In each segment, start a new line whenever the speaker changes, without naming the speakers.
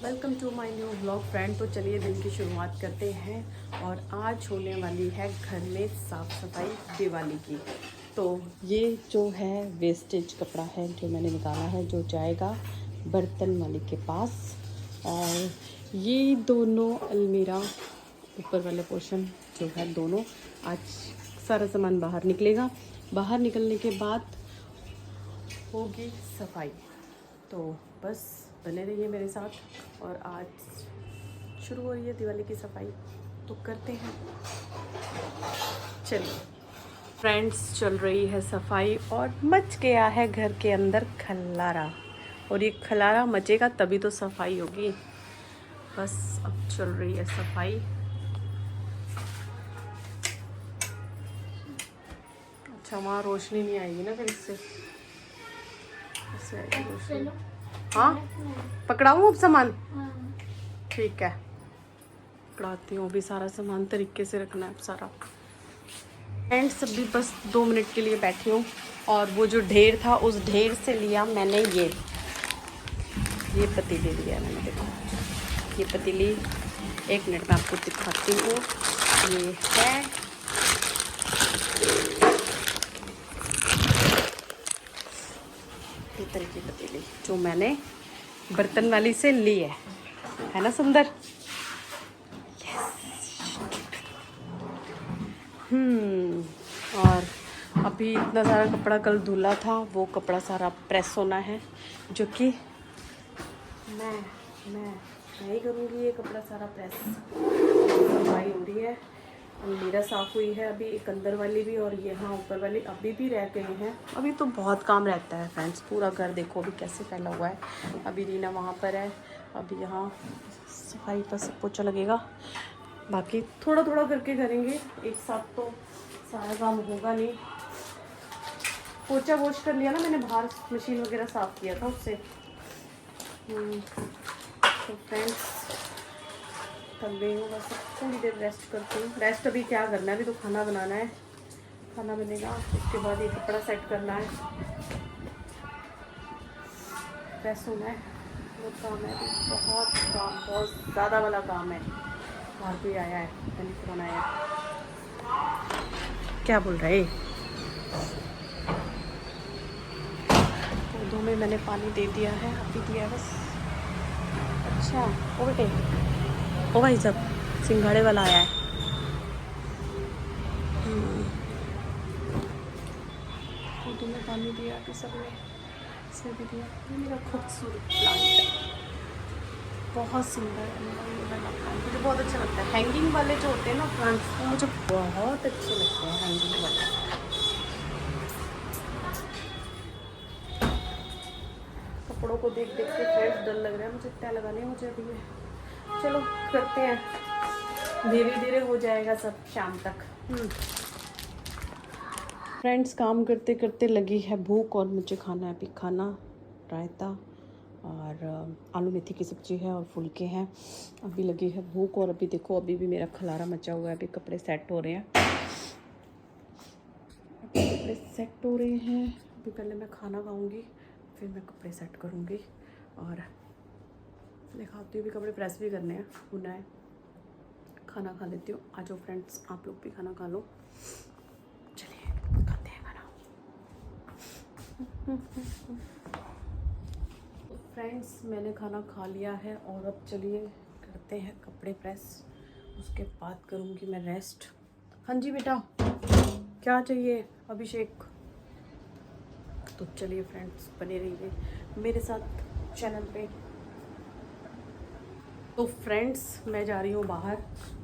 Welcome to my new vlog friend. तो चलिए दिन की शुरुआत करते हैं और आज होने वाली है घर में साफ़ सफाई दिवाली की। तो ये जो है वेस्टेज कपड़ा है जो मैंने निकाला है, जो जाएगा बर्तन वाले के पास। और ये दोनों अलमीरा ऊपर वाले पोर्शन जो है दोनों, आज सारा सामान बाहर निकलेगा। बाहर निकलने के बाद होगी सफाई। तो बस बने रहिए मेरे साथ और आज शुरू हो रही है दिवाली की सफाई, तो करते हैं। चलिए फ्रेंड्स, चल रही है सफाई और मच गया है घर के अंदर खलारा, और ये खलारा मचेगा तभी तो सफाई होगी। बस अब चल रही है सफाई। अच्छा, वहाँ रोशनी नहीं आएगी ना, फिर इससे आएगी रोशनी। हाँ, पकड़ाऊँ अब सामान? ठीक है, पकड़ाती हूँ। अभी सारा सामान तरीके से रखना है सारा। फ्रेंड्स, अभी बस 2 मिनट के लिए बैठी हूँ और वो जो ढेर था उस ढेर से लिया मैंने ये पतीली लिया मैंने। देखो ये पतीली, 1 मिनट में आपको दिखाती हूँ। ये है पीतल की पतीली जो मैंने बर्तन वाली से ली है ना सुंदर? और अभी इतना सारा कपड़ा कल धुला था, वो कपड़ा सारा प्रेस होना है, जो कि मैं ही करूँगी। ये कपड़ा सारा प्रेस, सफाई हो रही है। अलमीरा साफ़ हुई है अभी, एक अंदर वाली भी और यहाँ ऊपर वाली अभी भी रह गई हैं। अभी तो बहुत काम रहता है फ्रेंड्स। पूरा घर देखो अभी कैसे फैला हुआ है। अभी रीना वहाँ पर है, अभी यहाँ सफाई पर सब पोछा लगेगा। बाकी थोड़ा थोड़ा करके करेंगे, एक साथ तो सारा काम होगा नहीं। पोछा वॉश कर लिया ना मैंने, बाहर मशीन वगैरह साफ़ किया था उससे। तो फ्रेंड्स, थक गई हूँ, बस थोड़ी देर रेस्ट करती हूँ। रेस्ट अभी क्या करना है, अभी तो खाना बनाना है। खाना बनेगा उसके बाद ये कपड़ा सेट करना है, फ्रेश होना है। बहुत काम है अभी, बहुत काम, बहुत ज़्यादा वाला काम है। बाहर कोई आया है, टेलीफोन आया है। क्या बोल रहे? पौधों में मैंने पानी दे दिया है, अभी दिया है बस। अच्छा, ओ बेटे, ओ भाई साहब, सिंघाड़े वाला आया है। पौधों में पानी दिया अभी सबने, इसमें भी दिया। ये मेरा खूबसूरत प्लांट है, बहुत सुंदर है मेरा ये वाला प्लांट, मुझे बहुत अच्छा लगता है। हैंगिंग वाले जो होते हैं ना प्लांट्स, वो मुझे बहुत अच्छे लगते हैं, हैंगिंग वाले। कपड़ों को देख देख के फ्रेंड्स डर लग रहा है मुझे, तय लगाने मुझे अभी ये। चलो करते हैं, धीरे धीरे हो जाएगा सब शाम तक। फ्रेंड्स, काम करते करते लगी है भूख और मुझे खाना है अभी खाना। रायता और आलू मेथी की सब्ज़ी है और फुलके हैं। अभी लगी है भूख और अभी देखो अभी भी मेरा खलारा मचा हुआ है। अभी कपड़े सेट हो रहे हैं, कपड़े सेट हो रहे हैं। अभी पहले मैं खाना खाऊंगी, फिर मैं कपड़े सेट करूंगी और दिखाती हूँ। भी कपड़े प्रेस भी करने हैं, होना है। खाना खा लेती हूँ। आ जाओ फ्रेंड्स, आप लोग भी खाना खा लो। चलिए खाते हैं खाना। फ्रेंड्स, मैंने खाना खा लिया है और अब चलिए करते हैं कपड़े प्रेस, उसके बाद करूँगी मैं रेस्ट। हाँ जी बेटा, क्या चाहिए अभिषेक? तो चलिए फ्रेंड्स, बने रहिए मेरे साथ चैनल पे। तो फ्रेंड्स, मैं जा रही हूँ बाहर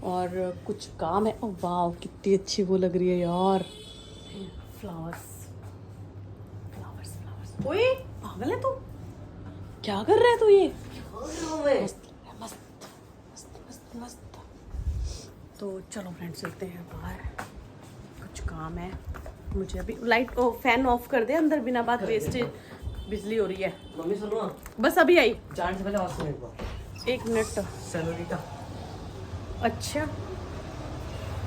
और कुछ काम है। ओह वाह, कितनी अच्छी वो लग रही है यार, फ्लावर्स फ्लावर्स फ्लावर्स। ओए पागल है तू, क्या कर रहा है तू? ये मस्त मस्त मस्त मस्त मस्त। तो चलो फ्रेंड्स, चलते हैं बाहर, कुछ काम है मुझे। अभी लाइट फैन ऑफ कर दे, अंदर बिना बात वेस्टेज बिजली हो रही है।
मम्मी सुनो,
बस अभी आई,
जाने से पहले आवाज सुनो एक बार।
1 मिनट।
सैलरी का।
अच्छा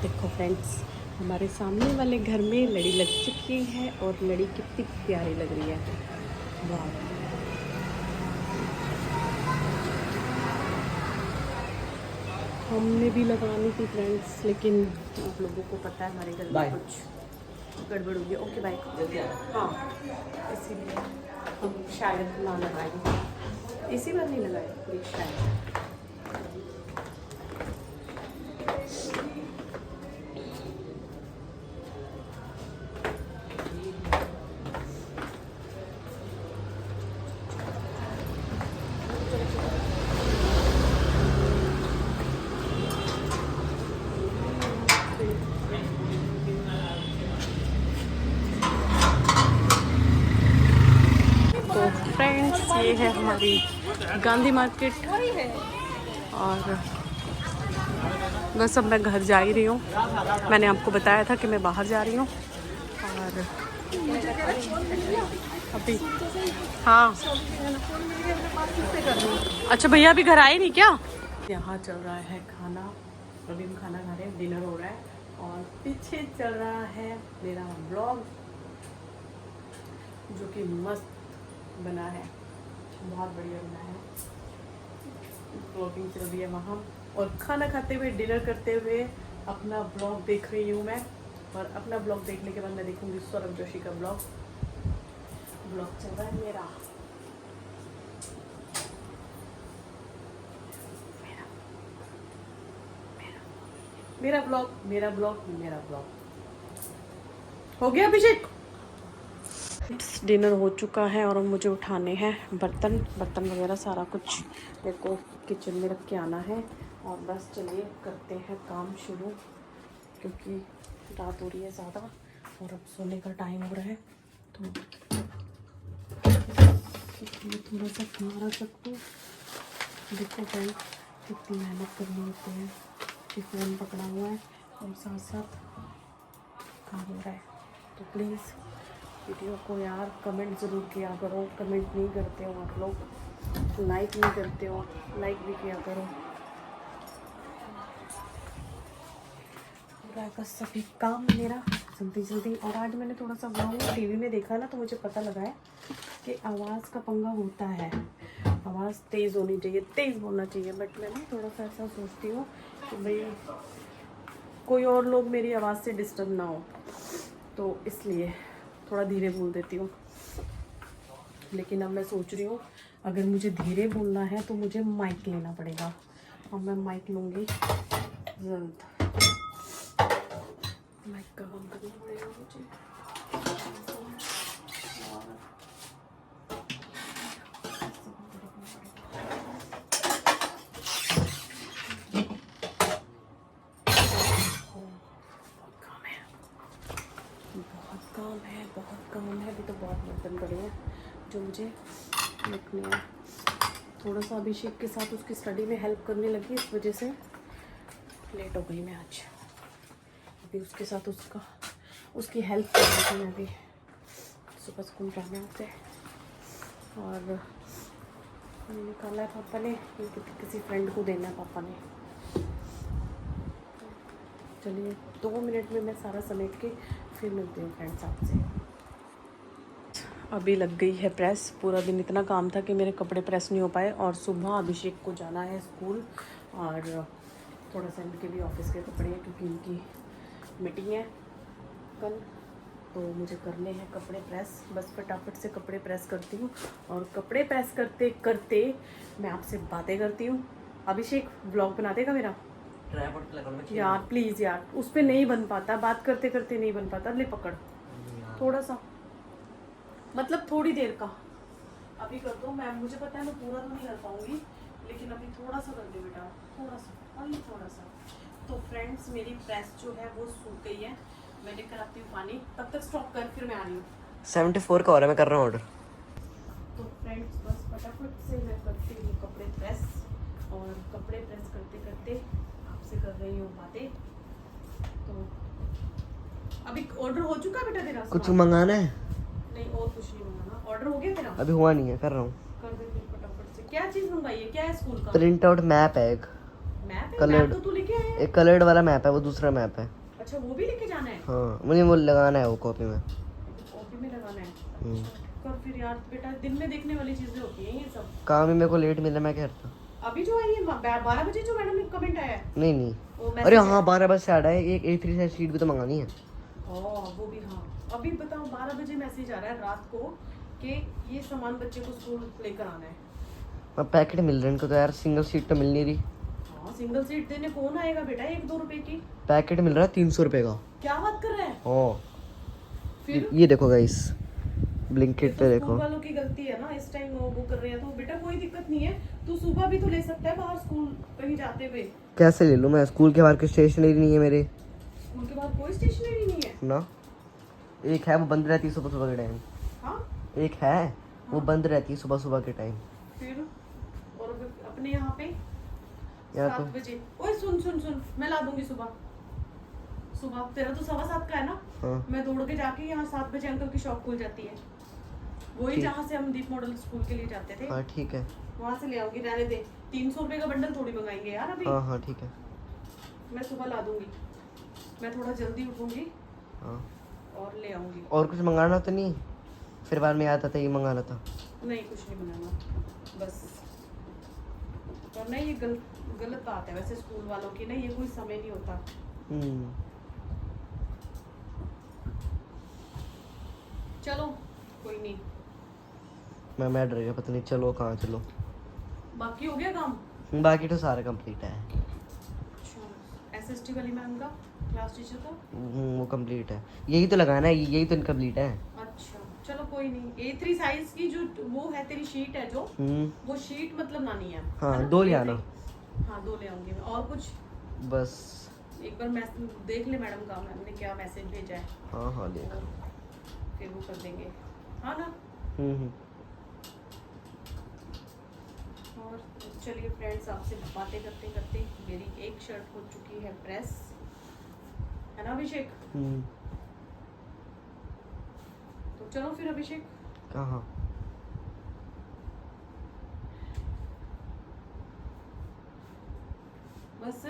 देखो फ्रेंड्स, हमारे सामने वाले घर में लड़ी लग चुकी है और लड़ी कितनी प्यारी लग रही है। वाह, हमने भी लगानी थी फ्रेंड्स, लेकिन आप लोगों को पता है हमारे घर में कुछ गड़बड़ हो गई। Okay bye. हाँ, इसीलिए हम शायद ना लगाएंगे, इसी बार नहीं लगाए शायद। तो फ्रेंड्स, ये है हमारी गांधी मार्केट और बस अब मैं घर जा ही रही हूँ। मैंने आपको बताया था कि मैं बाहर जा रही हूँ और अभी हाँ। अच्छा भैया अभी घर आए नहीं क्या? यहाँ चल रहा है खाना, अभी हम खाना खा रहे हैं, डिनर हो रहा है और पीछे चल रहा है मेरा ब्लॉग जो कि मस्त बना है, बहुत बढ़िया बना है। ब्लॉगिंग चल रही है वहाँ और खाना खाते हुए, डिनर करते हुए अपना ब्लॉग देख रही हूँ मैं। और अपना ब्लॉग देखने के बाद मैं देखूँगी सौरभ जोशी का ब्लॉग चल रहा है मेरा। मेरा ब्लॉग हो गया। अभिषेक, डिनर हो चुका है और मुझे उठाने हैं बर्तन वगैरह सारा कुछ मेरे को किचन में रख के आना है। और बस चलिए करते हैं काम शुरू, क्योंकि रात हो रही है ज़्यादा और अब सोने का टाइम हो रहा है। तो मैं थोड़ा सा खाना सकूँ। देखो फ्रेंड कितनी मेहनत करनी होती है, कि फ़ोन पकड़ा हुआ है और साथ साथ काम हो रहा है। तो प्लीज़ वीडियो को यार कमेंट ज़रूर किया करो। कमेंट नहीं करते हो आप लोग, लाइक नहीं करते हो, लाइक भी किया करो। पूरा का सभी काम मेरा जल्दी। और आज मैंने थोड़ा सा ब्लॉग टीवी में देखा ना, तो मुझे पता लगा है कि आवाज़ का पंगा होता है। आवाज़ तेज़ होनी चाहिए, तेज़ बोलना चाहिए, बट मैं ना थोड़ा सा ऐसा सोचती हूँ कि भाई कोई और लोग मेरी आवाज़ से डिस्टर्ब ना हो, तो इसलिए थोड़ा धीरे बोल देती हूँ। लेकिन अब मैं सोच रही हूँ अगर मुझे धीरे बोलना है तो मुझे माइक लेना पड़ेगा। अब मैं माइक लूँगी जल्द। माइक का काम करना पड़ेगा मुझे। बहुत काम है। अभी तो बहुत बर्तन पड़े हैं जो मुझे लिखने हैं। थोड़ा सा अभिषेक के साथ उसकी स्टडी में हेल्प करने लगी, इस वजह से लेट हो गई मैं आज। अभी उसके साथ उसकी हेल्प कर रही थी मैं भी। सुबह स्कूल जाना होता है और निकाला है पापा ने, किसी फ्रेंड को देना है पापा ने। चलिए 2 मिनट में मैं सारा समेट के फिर मिलती हूँ फ्रेंड्स आपसे। अभी लग गई है प्रेस। पूरा दिन इतना काम था कि मेरे कपड़े प्रेस नहीं हो पाए। और सुबह अभिषेक को जाना है स्कूल और थोड़ा सा इनके भी ऑफिस के कपड़े हैं, क्योंकि इनकी मीटिंग है कल, तो मुझे करने हैं कपड़े प्रेस। बस फटाफट से कपड़े प्रेस करती हूँ और कपड़े प्रेस करते करते मैं आपसे बातें करती हूँ। अभिषेक व्लॉग बना देगा मेरा यार, प्लीज़ यार, उस पर नहीं बन पाता, बात करते करते नहीं बन पाता। ले पकड़ थोड़ा सा, मतलब थोड़ी देर का अभी कर दो। मैं मुझे पता है मैं पूरा तो नहीं कर पाऊंगी, लेकिन अभी थोड़ा सा कर दे बेटा, थोड़ा सा। तो फ्रेंड्स मेरी प्रेस जो है वो सूख गई है। मैं लेकर आती हूँ पानी, तब तक स्टॉप कर, फिर मैं आ रही हूँ।
74 का हो रहा है, मैं कर रहा हूँ ऑर्डर।
तो फ्रेंड्स बस फटाफट से मैं करती हूँ कपड़े प्रेस, और कपड़े प्रेस करते करते आपसे कर रही हूँ बातें। तो अभी ऑर्डर हो चुका बेटा तेरा?
कुछ मंगाना है?
नहीं और कुछ नहीं मंगाना। ऑर्डर हो गया तेरा?
अभी हुआ नहीं है, कर रहा हूँ।
कर दे फिर फटाफट से। क्या चीज़ मंगाई है? क्या है स्कूल का?
प्रिंट आउट मैप है एक।
मैप है?
कलर्ड।
मैप तो तू लेके आया है।
एक कलर्ड वाला मैप है, वो दूसरा मैप है।
अच्छा वो भी लेके जाना है?
हाँ, मुझे वो लगाना है वो कॉपी में।
कॉपी में लगाना है? कर फिर यार बेटा, दिन में देखने वाली चीजें होती हैं ये सब।
काम ही मेरे को लेट मिला, मैं क्या करता।
अभी जो आई है 12 बजे जो मैडम ने कमेंट आया है
नहीं नहीं,
वो
अरे
message
हाँ 12 बजे से आ रहा है, एक A3 साइज शीट भी तो मंगानी है।
वो भी हाँ अभी बताओ 12 बजे मैसेज आ रहा है रात को कि ये सामान बच्चे को स्कूल लेकर आना है।
अब पैकेट मिल रहे हैं इनको तो यार, सिंगल सीट तो मिल नहीं रही।
हाँ सिंगल सीट देने कौन आएगा बेटा 1-2 रुपए की।
पैकेट मिल रहा है 300 रुपए का।
क्या बात कर रहा है
हाँ
फिर
ये देखो गाइस, ब्लिंकिट पे
तो
देखो।
स्कूल वालों की गलती है ना, इस टाइम वो कर रहे हैं तो बेटा कोई दिक्कत नहीं है, तू सुबह भी तो ले सकता है बाहर स्कूल कहीं जाते हुए।
कैसे ले लूँ मैं, स्कूल के बाहर की स्टेशनरी नहीं है मेरे
स्कूल के बाहर कोई स्टेशनरी नहीं है।
ना। एक है वो बंद रहती है सुबह सुबह के टाइम,
हाँ
एक है वो बंद रहती है सुबह सुबह के टाइम।
फिर और अपने यहाँ पे
यहाँ
7
तो
बजे। ओए सुन सुन सुन, मैं ला दूंगी सुबह। सुबह तेरा तो 7:15 का है ना,
हाँ
मैं दौड़ के जाके यहाँ 7 बजे अंकल की शॉप खुल जाती है, वही
ठीक।
जहाँ से हम दीप मॉडल स्कूल के लिए जाते थे,
हाँ ठीक है।
वहाँ से ले आऊंगी। रहने दे, 300 रुपए का बंडल थोड़ी मंगाएंगे यार अभी।
हाँ हाँ ठीक है।
मैं सुबह ला दूंगी, मैं थोड़ा जल्दी उठूंगी
हाँ
और ले आऊंगी।
और कुछ मंगाना तो नहीं, फिर बाद में याद आता ये मंगाना था।
नहीं कुछ नहीं बनाना बस। और नहीं ये गलत बात है वैसे स्कूल वालों की, नहीं ये कोई समय नहीं होता। चलो कोई नहीं,
मैं डर गया, पता नहीं चलो कहाँ चलो।
बाकी हो गया काम।
बाकी तो सारा कंप्लीट है।
एसएसटी वाली मैम का क्लास टीचर का
वो कंप्लीट है, यही तो लगाना है, यही तो इनकम्प्लीट है।
अच्छा चलो कोई नहीं। A3 साइज की जो वो है तेरी शीट है जो, वो शीट मतलब लानी है।
हाँ,
है ना?
2 ले
A3
आना।
हाँ 2 ले आऊंगी मैं। और कुछ
बस
एक बार मैसेज देख ले मैडम का, मैम ने क्या मैसेज भेजा है,
हाँ हाँ देख।
फिर वो कर देंगे, हाँ ना। और चलिए फ्रेंड्स, आपसे बातें करते करते मेरी एक शर्ट हो चुकी है प्रेस, है ना अभिषेक। तो चलो फिर अभिषेक।
कहाँ
बस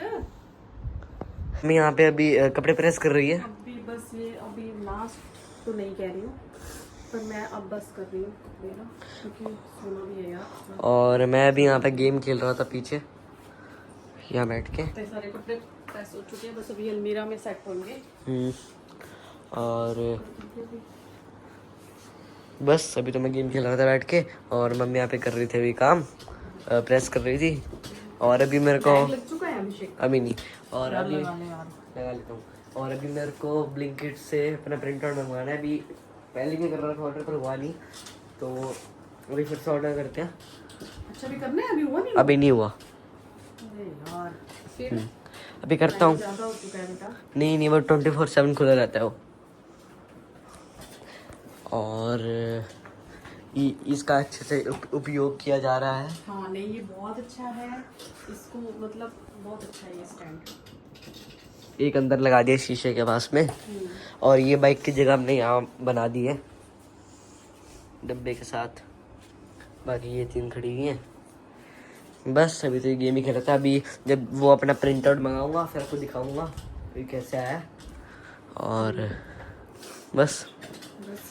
मैं यहाँ पे अभी कपड़े प्रेस कर रही है।
अभी बस ये अभी लास्ट तो नहीं कह रही हूँ, पर मैं अब बस कर रही हूँ कपड़े ना, क्योंकि सोना भी है यार।
और मैं अभी यहाँ पे गेम खेल रहा था पीछे, यहाँ बैठ के।
इतने सारे कपड़े प्रेस हो चुके हैं, बस अभी अलमीरा में सेट होंगे।
और बस अभी तो मैं गेम खेल रहा था बैठ के, और मम्मी यहाँ पे कर रही थी अभी काम, प्रेस कर रही थी। और अभी मेरे को
लग चुका है अभिषेक,
अभी नहीं, और अभी
लगा ले यार।
लगा लेता हूँ। और अभी मेरे को ब्लिंकिट से अपना प्रिंट आउट मंगवाना है। अभी पहले भी कर रहा था ऑर्डर, पर हुआ नहीं, तो अभी फिर से ऑर्डर करते हैं।
अच्छा अभी करना है, अभी हुआ नहीं।
अभी नहीं हुआ।
अरे यार फिर
अभी करता हूँ।
ज़्यादा हो चुका है बेटा।
नहीं वो 24/7 खुला रहता है वो। और इसका अच्छे से उपयोग किया जा रहा है।
हाँ नहीं ये बहुत अच्छा है, इसको मतलब बहुत अच्छा है ये स्टैंड।
एक अंदर लगा दिया शीशे के पास में, और ये बाइक की जगह हमने यहाँ बना दी है डब्बे के साथ। बाकी ये 3 खड़ी हुई हैं। बस अभी तो ये गेम ही खेला था। अभी जब वो अपना प्रिंट आउट मंगाऊंगा फिर आपको दिखाऊंगा कि कैसे आया। और बस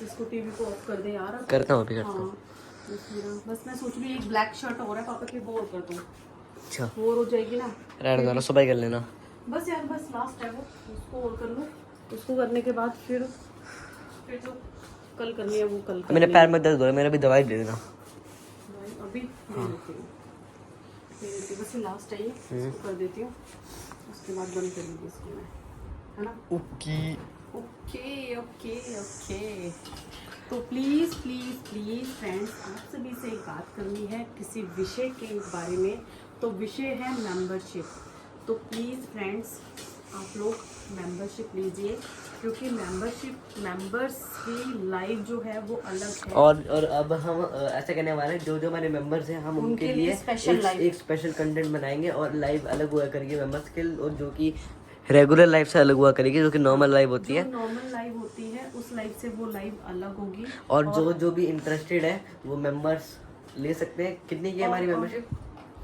इसको टीवी को ऑफ कर दे यार अब।
करता हूँ, अभी करता हूँ।
हाँ, बस मैं सोच रही एक ब्लैक शर्ट और है पापा की, वो और कर दूँ।
अच्छा
वो हो जाएगी ना,
रहने दो ना, सुबह ही कर लेना।
बस यार बस लास्ट है वो, उसको और कर लो। उसको करने के बाद फिर जो कल करनी है वो कल करनी
मेरे
है।
पैर में दर्द हो रहा है, मेरा भी दवाई दे देना।
अभी दे देती हूँ, बस ये लास्ट है ये, इसको कर देती हूँ, उसके बाद बंद कर दूँगी इसको मैं, है ना।
Okay
okay okay okay. तो प्लीज़ प्लीज़ प्लीज़ फ्रेंड्स, आप सभी से एक बात करनी है किसी विषय के बारे में। तो विषय है मेंबरशिप। तो प्लीज़ फ्रेंड्स आप लोग मेंबरशिप लीजिए, क्योंकि मेंबर्स की लाइफ जो है वो अलग है।
और अब हम ऐसा करने वाले हैं, जो हमारे मेंबर्स हैं हम उनके लिए एक स्पेशल कंटेंट बनाएंगे, और लाइव अलग हुआ करेगी मेंबर्स के, और जो कि रेगुलर लाइफ से अलग हुआ करेगी, जो कि नॉर्मल लाइफ होती है।
नॉर्मल लाइफ होती है उस लाइफ से वो लाइफ अलग होगी।
और जो भी इंटरेस्टेड है वो मेंबर्स ले सकते हैं। कितनी की है हमारी मेंबरशिप?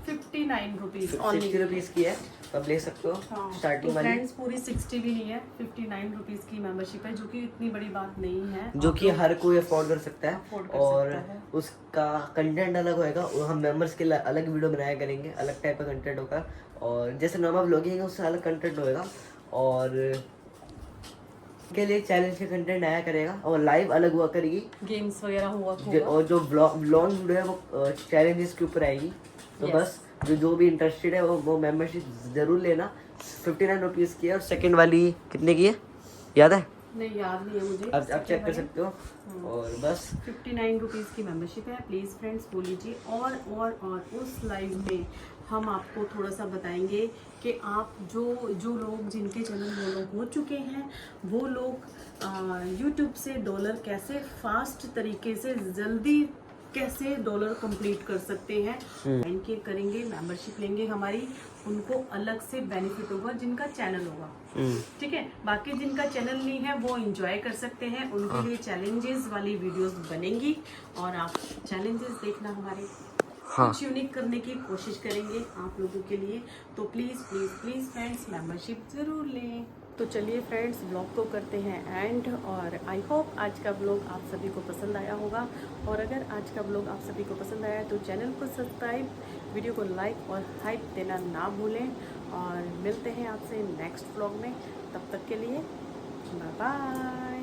59 रुपीज़
60 रुपीज़ की है। अब ले सकते हो
हाँ,
स्टार्टिंग
तो
वाली,
फ्रेंड्स पूरी 60 भी नहीं है, 59 रुपीज़ की मेंबरशिप है, जो कि इतनी बड़ी बात नहीं है,
जो
आप
कि
लोग
हर कोई अफोर्ड कर सकता है।
afford कर
और
सकता है।
उसका कंटेंट अलग होएगा, और हम मेंबर्स के लिए अलग वीडियो बनाया करेंगे, अलग टाइप का कंटेंट होगा। और जैसे नॉर्मल व्लॉगिंग है उससे अलग कंटेंट होएगा, और के लिए चैलेंज का कंटेंट आया करेगा, और लाइव अलग हुआ करेगी।
गेम्स वगैरह होगा।
और जो ब्लॉग वीडियो है वो चैलेंजेस के ऊपर आएगी। तो
Yes.
बस जो भी इंटरेस्टेड है वो मेंबरशिप जरूर लेना। 59 रुपीज़ की है, और सेकंड वाली कितने की है याद है?
नहीं, याद नहीं है मुझे।
आप चेक कर सकते हो। और बस
59 रुपीज़ की मेंबरशिप है। प्लीज़ फ्रेंड्स बोल लीजिए। और उस लाइव में हम आपको थोड़ा सा बताएंगे कि आप जो लोग जिनके चैनल फॉलो हो चुके हैं, वो लोग यूट्यूब से डॉलर कैसे फास्ट तरीके से जल्दी कैसे डॉलर कंप्लीट कर सकते हैं। इनके करेंगे, मेंबरशिप लेंगे हमारी, उनको अलग से बेनिफिट होगा जिनका चैनल होगा। ठीक है, बाकी जिनका चैनल नहीं है वो एंजॉय कर सकते हैं, उनके लिए चैलेंजेस वाली वीडियोस बनेंगी, और आप चैलेंजेस देखना हमारे, कुछ यूनिक करने की कोशिश करेंगे आप लोगों के लिए। तो please please please friends membership ज़रूर लें। तो चलिए फ्रेंड्स, ब्लॉग को करते हैं एंड, और आई होप आज का ब्लॉग आप सभी को पसंद आया होगा। और अगर आज का ब्लॉग आप सभी को पसंद आया है तो चैनल को सब्सक्राइब, वीडियो को लाइक और हाइप देना ना भूलें। और मिलते हैं आपसे नेक्स्ट ब्लॉग में, तब तक के लिए बाय बाय।